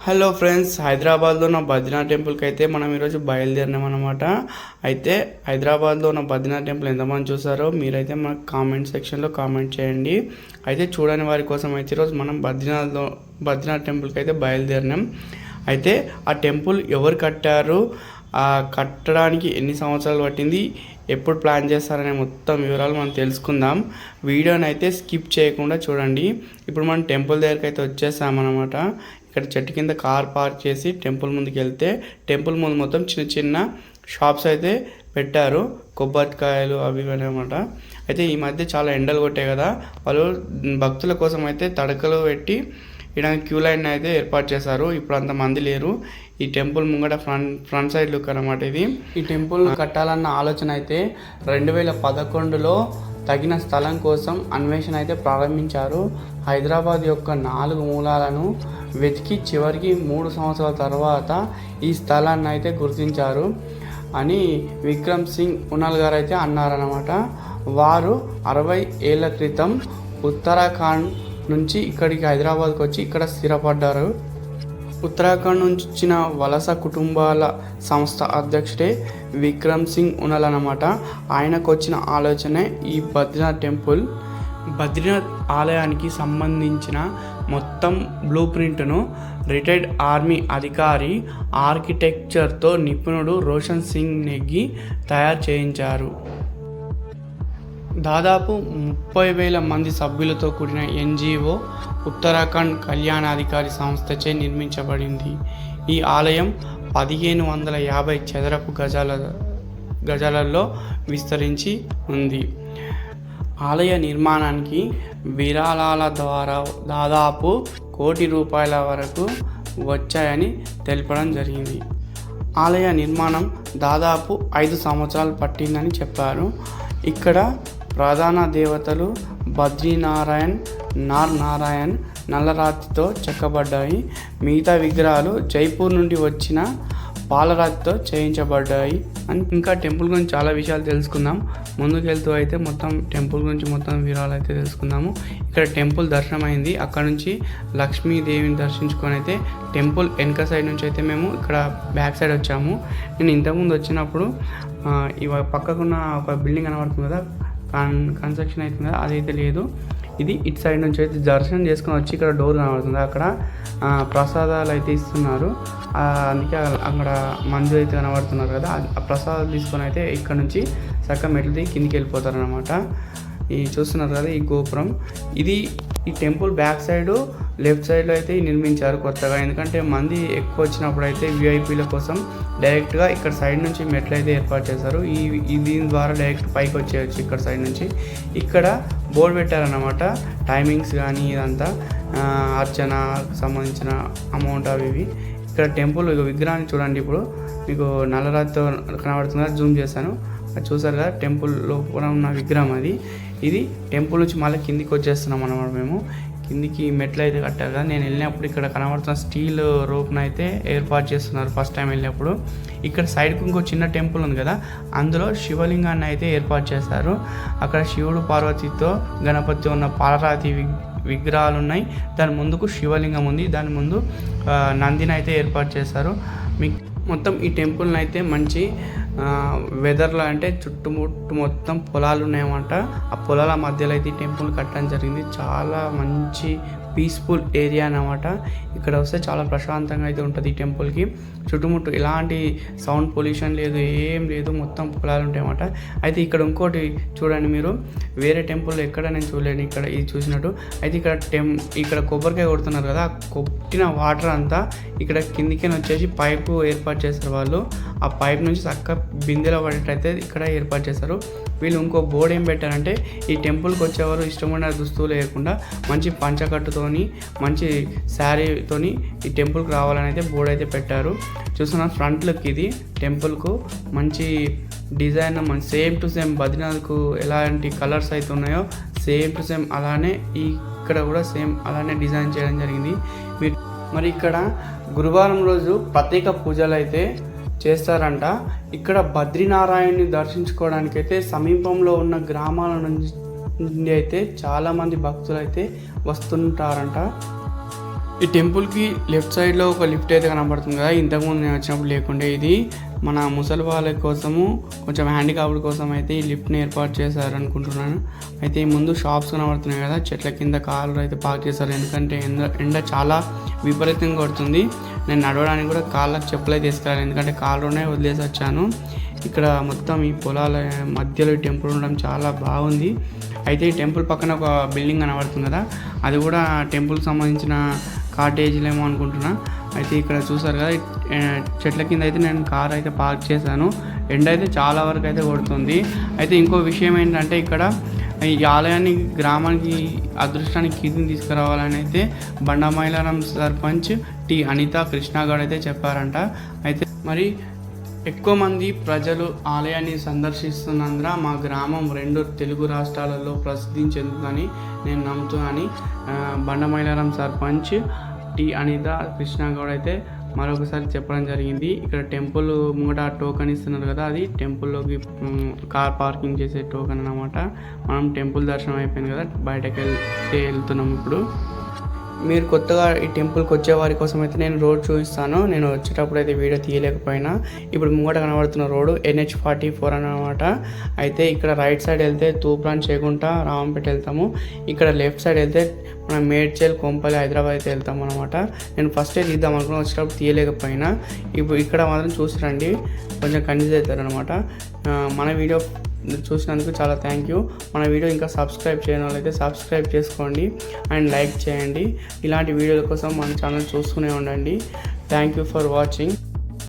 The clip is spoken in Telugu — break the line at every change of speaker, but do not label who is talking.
హలో ఫ్రెండ్స్, హైదరాబాద్లో ఉన్న బద్రీనాథ్ టెంపుల్కి అయితే మనం ఈరోజు బయలుదేరినాం అనమాట. అయితే హైదరాబాద్లో ఉన్న బద్రీనాథ్ టెంపుల్ ఎంతమంది చూసారో మీరైతే మనకు కామెంట్ సెక్షన్లో కామెంట్ చేయండి. అయితే చూడని వారి కోసం అయితే ఈరోజు మనం బద్రీనాథ్ టెంపుల్కి అయితే బయలుదేరినాం. అయితే ఆ టెంపుల్ ఎవరు కట్టారు, ఆ కట్టడానికి ఎన్ని సంవత్సరాలు పట్టింది, ఎప్పుడు ప్లాన్ చేస్తారనే మొత్తం వివరాలు మనం తెలుసుకుందాం. వీడియోని అయితే స్కిప్ చేయకుండా చూడండి. ఇప్పుడు మనం టెంపుల్ దగ్గరికి అయితే వచ్చేసామన్నమాట. ఇక్కడ చెట్టు కింద కార్ పార్క్ చేసి టెంపుల్ ముందుకు వెళ్తే టెంపుల్ ముందు మొత్తం చిన్న చిన్న షాప్స్ అయితే పెట్టారు, కొబ్బరికాయలు అవి అనమాట. అయితే ఈ మధ్య చాలా ఎండలు కొట్టాయి కదా, వాళ్ళు భక్తుల కోసం అయితే తడకలు పెట్టి ఇక్కడ క్యూ లైన్ అయితే ఏర్పాటు చేశారు. ఇప్పుడు అంతమంది లేరు. ఈ టెంపుల్ ముంగట ఫ్రంట్ సైడ్ లుక్ అనమాట ఇది. ఈ టెంపుల్ కట్టాలన్న ఆలోచన అయితే 2011లో తగిన స్థలం కోసం అన్వేషణ అయితే ప్రారంభించారు. హైదరాబాద్ యొక్క 4 మూలాలను వెతికి చివరికి 3 సంవత్సరాల తర్వాత ఈ స్థలాన్ని అయితే గుర్తించారు అని విక్రమ్ సింగ్ ఉనల్ గారు అయితే అన్నారన్నమాట. వారు 60 ఏళ్ల క్రితం ఉత్తరాఖండ్ నుంచి ఇక్కడికి హైదరాబాద్కి వచ్చి ఇక్కడ స్థిరపడ్డారు. ఉత్తరాఖండ్ నుంచి వచ్చిన వలస కుటుంబాల సంస్థ అధ్యక్షుడే విక్రమ్ సింగ్ ఉనల్ అన్నమాట. ఆయనకు వచ్చిన ఆలోచనే ఈ బద్రీనాథ్ టెంపుల్. బద్రీనాథ్ ఆలయానికి సంబంధించిన మొత్తం బ్లూ ప్రింట్ను రిటైర్డ్ ఆర్మీ అధికారి, ఆర్కిటెక్చర్తో నిపుణుడు రోషన్ సింగ్ నెగ్గి తయారు చేయించారు. దాదాపు 30,000 మంది సభ్యులతో కూడిన ఎన్జిఓ ఉత్తరాఖండ్ కళ్యాణాధికారి సంస్థచే నిర్మించబడింది. ఈ ఆలయం 1550 చదరపు గజాలలో విస్తరించి ఉంది. ఆలయ నిర్మాణానికి విరాళాల ద్వారా దాదాపు ₹1,00,00,000 వరకు వచ్చాయని తెలపడం జరిగింది. ఆలయ నిర్మాణం దాదాపు 5 సంవత్సరాలు పట్టిందని చెప్పారు. ఇక్కడ ప్రధాన దేవతలు బద్రీనారాయణ్, నారాయణ్ నల్లరాతితో చెక్కబడ్డాయి. మిగతా విగ్రహాలు జైపూర్ నుండి వచ్చిన పాలరాతితో చేయించబడ్డాయి. అని ఇంకా టెంపుల్ గురించి చాలా విషయాలు తెలుసుకుందాం. ముందుకెళ్తూ అయితే మొత్తం టెంపుల్ గురించి మొత్తం వివరాలు అయితే తెలుసుకుందాము. ఇక్కడ టెంపుల్ దర్శనం అయింది. అక్కడ నుంచి లక్ష్మీదేవిని దర్శించుకొని అయితే టెంపుల్ వెనక సైడ్ నుంచి అయితే మేము ఇక్కడ బ్యాక్ సైడ్ వచ్చాము. నేను ఇంతకుముందు వచ్చినప్పుడు పక్కకున్న ఒక బిల్డింగ్ కనబడుతుంది కదా, కన్స్ట్రక్షన్ అవుతుంది కదా, అదైతే లేదు. ఇది ఇటు సైడ్ నుంచి అయితే దర్శనం చేసుకుని వచ్చి ఇక్కడ డోర్ కనబడుతుంది. అక్కడ ప్రసాదాలు అయితే ఇస్తున్నారు. అందుకే అక్కడ మందు అయితే కనబడుతున్నారు కదా, ఆ ప్రసాదాలు తీసుకొని అయితే ఇక్కడ నుంచి చక్కగా మెట్లు దిగి కిందికి వెళ్ళిపోతారు అనమాట. ఈ చూస్తున్నారు కదా ఈ గోపురం, ఇది ఈ టెంపుల్ బ్యాక్ సైడ్ లెఫ్ట్ సైడ్లో అయితే నిర్మించారు కొత్తగా. ఎందుకంటే మంది ఎక్కువ వచ్చినప్పుడు అయితే విఐపీల కోసం డైరెక్ట్గా ఇక్కడ సైడ్ నుంచి మెట్లు అయితే ఏర్పాటు చేశారు. దీని ద్వారా డైరెక్ట్ పైకి వచ్చేయచ్చు ఇక్కడ సైడ్ నుంచి. ఇక్కడ బోర్డు పెట్టారన్నమాట, టైమింగ్స్ కానీ ఇదంతా అర్చనకు సంబంధించిన అమౌంట్ అవి ఇవి. ఇక్కడ టెంపుల్ విగ్రహాన్ని చూడండి, ఇప్పుడు మీకు నల్లరాతితో కనబడుతుందా, జూమ్ చేశాను, అది చూసారు కదా టెంపుల్ లోపల ఉన్న విగ్రహం అది. ఇది టెంపుల్ నుంచి మళ్ళీ కిందికి వచ్చేస్తున్నాం అన్నమాట. మేము కిందికి మెట్లు అయితే కట్టారు కదా, నేను వెళ్ళినప్పుడు ఇక్కడ కనబడుతున్న స్టీల్ రోప్ను అయితే ఏర్పాటు చేస్తున్నారు ఫస్ట్ టైం వెళ్ళినప్పుడు. ఇక్కడ సైడ్కి ఇంకో చిన్న టెంపుల్ ఉంది కదా, అందులో శివలింగాన్ని అయితే ఏర్పాటు చేశారు. అక్కడ శివుడు పార్వతితో గణపతి ఉన్న పాలరాతి విగ్రహాలు ఉన్నాయి. దాని ముందుకు శివలింగం ఉంది, దాని ముందు నందిని అయితే ఏర్పాటు చేశారు. మీకు మొత్తం ఈ టెంపుల్ని అయితే మంచి వెదర్లో అంటే చుట్టుముట్టు మొత్తం పొలాలు ఉన్నాయన్నమాట. ఆ పొలాల మధ్యలో అయితే ఈ టెంపుల్ కట్టడం జరిగింది. చాలా మంచి పీస్ఫుల్ ఏరియా అన్నమాట. ఇక్కడ వస్తే చాలా ప్రశాంతంగా అయితే ఉంటుంది ఈ టెంపుల్కి. చుట్టుముట్టు ఎలాంటి సౌండ్ పొల్యూషన్ లేదు, ఏం లేదు, మొత్తం పొలాలు ఉంటాయన్నమాట. అయితే ఇక్కడ ఇంకోటి చూడండి, మీరు వేరే టెంపుల్ ఎక్కడ నేను చూడలేను, ఇక్కడ ఇది చూసినట్టు. అయితే ఇక్కడ కొబ్బరికాయ కొడుతున్నారు కదా, కొట్టిన వాటర్ అంతా ఇక్కడ కిందికి వచ్చేసి పైపు ఏర్పాటు చేస్తారు వాళ్ళు. ఆ పైప్ నుంచి చక్కగా బిందెలో పడేటైతే ఇక్కడ ఏర్పాటు చేస్తారు. వీళ్ళు ఇంకో బోర్డు ఏం పెట్టారంటే, ఈ టెంపుల్కి వచ్చేవారు ఇష్టమైన దుస్తులు లేకుండా మంచి పంచకట్టుతోని మంచి శారీతోని ఈ టెంపుల్కి రావాలని అయితే బోర్డు అయితే పెట్టారు. చూస్తున్న ఫ్రంట్ లుక్ ఇది టెంపుల్కు. మంచి డిజైన్, సేమ్ టు సేమ్ బద్రీనాథ్కు ఎలాంటి కలర్స్ అయితే ఉన్నాయో సేమ్ టు సేమ్ అలానే ఇక్కడ కూడా సేమ్ అలానే డిజైన్ చేయడం జరిగింది. మరి ఇక్కడ గురువారం రోజు ప్రత్యేక పూజలు అయితే చేస్తారంట. ఇక్కడ బద్రీనారాయణ్ని దర్శించుకోవడానికి అయితే సమీపంలో ఉన్న గ్రామాల నుంచి అయితే చాలామంది భక్తులు అయితే వస్తుంటారంట. ఈ టెంపుల్కి లెఫ్ట్ సైడ్లో ఒక లిఫ్ట్ అయితే కనబడుతుంది కదా, ఇంతకుముందు నేను వచ్చినప్పుడు లేకుండే. ఇది మన ముసలి వాళ్ళ కోసము, కొంచెం హ్యాండిక్యాప్డ్ కోసం అయితే ఈ లిఫ్ట్ని ఏర్పాటు చేశారు అనుకుంటున్నాను. అయితే ఈ ముందు షాప్స్ కనబడుతున్నాయి కదా, చెట్ల కింద కార్లు అయితే పార్క్ చేశారు. ఎందుకంటే ఎండ చాలా విపరీతంగా కొడుతుంది. నేను నడవడానికి కూడా కాళ్ళకి చెప్పులే తీసుకురాలి, ఎందుకంటే కాళ్ళలోనే వదిలేసి వచ్చాను. ఇక్కడ మొత్తం ఈ పొలాల మధ్యలో ఈ టెంపుల్ ఉండడం చాలా బాగుంది. అయితే ఈ టెంపుల్ పక్కన ఒక బిల్డింగ్ కనబడుతుంది కదా, అది కూడా టెంపుల్కి సంబంధించిన కాటేజీలేమో అనుకుంటున్నా. అయితే ఇక్కడ చూసారు కదా, చెట్ల కింద అయితే నేను కార్ అయితే పార్క్ చేశాను. ఎండ అయితే చాలా వరకు అయితే కొడుతుంది. అయితే ఇంకో విషయం ఏంటంటే, ఇక్కడ ఈ ఆలయాన్ని గ్రామానికి అదృష్టానికి కీర్తిని తీసుకురావాలని అయితే బండమైలారం సర్పంచ్ టి అనిత కృష్ణాగౌడ్ అయితే చెప్పారంట. అయితే మరి ఎక్కువ మంది ప్రజలు ఆలయాన్ని సందర్శిస్తున్నందున మా గ్రామం 2 తెలుగు రాష్ట్రాలలో ప్రసిద్ధి చెందుతుందని నేను నమ్ముతున్నాను. బండమైలారం సర్పంచ్ టి అనిత కృష్ణాగౌడ్ అయితే మరొకసారి చెప్పడం జరిగింది. ఇక్కడ టెంపుల్ ముంగట టోకెన్ ఇస్తున్నారు కదా, అది టెంపుల్లోకి కార్ పార్కింగ్ చేసే టోకెన్ అన్నమాట. మనం టెంపుల్ దర్శనం అయిపోయింది కదా, బయటకు వెళ్తున్నాం. ఇప్పుడు మీరు కొత్తగా ఈ టెంపుల్కి వచ్చే వారి కోసం అయితే నేను రోడ్ చూపిస్తాను. నేను వచ్చేటప్పుడు అయితే వీడియో తీయలేకపోయినా. ఇప్పుడు ముంగట కనబడుతున్న రోడ్డు NH44 అన్నమాట. అయితే ఇక్కడ రైట్ సైడ్ వెళ్తే తూప్రాన్ చేగుంట రామంపేట వెళ్తాము. ఇక్కడ లెఫ్ట్ సైడ్ వెళ్తే మనం మేడ్చల్ కొంపల్లి హైదరాబాద్ అయితే వెళ్తాము అనమాట. నేను ఫస్టే తీద్దాం అనుకున్నా, వచ్చేటప్పుడు తీయలేకపోయినా. ఇప్పుడు ఇక్కడ మాత్రం చూసి రండి, కొంచెం కన్ఫ్యూజ్ అవుతారు అనమాట. మన వీడియో చూసినందుకు చాలా థ్యాంక్ యూ. మన వీడియో ఇంకా సబ్స్క్రైబ్ చేయని వాళ్ళైతే సబ్స్క్రైబ్ చేసుకోండి అండ్ లైక్ చేయండి. ఇలాంటి వీడియోల కోసం మన ఛానల్ చూస్తూనే ఉండండి. Thank you for watching.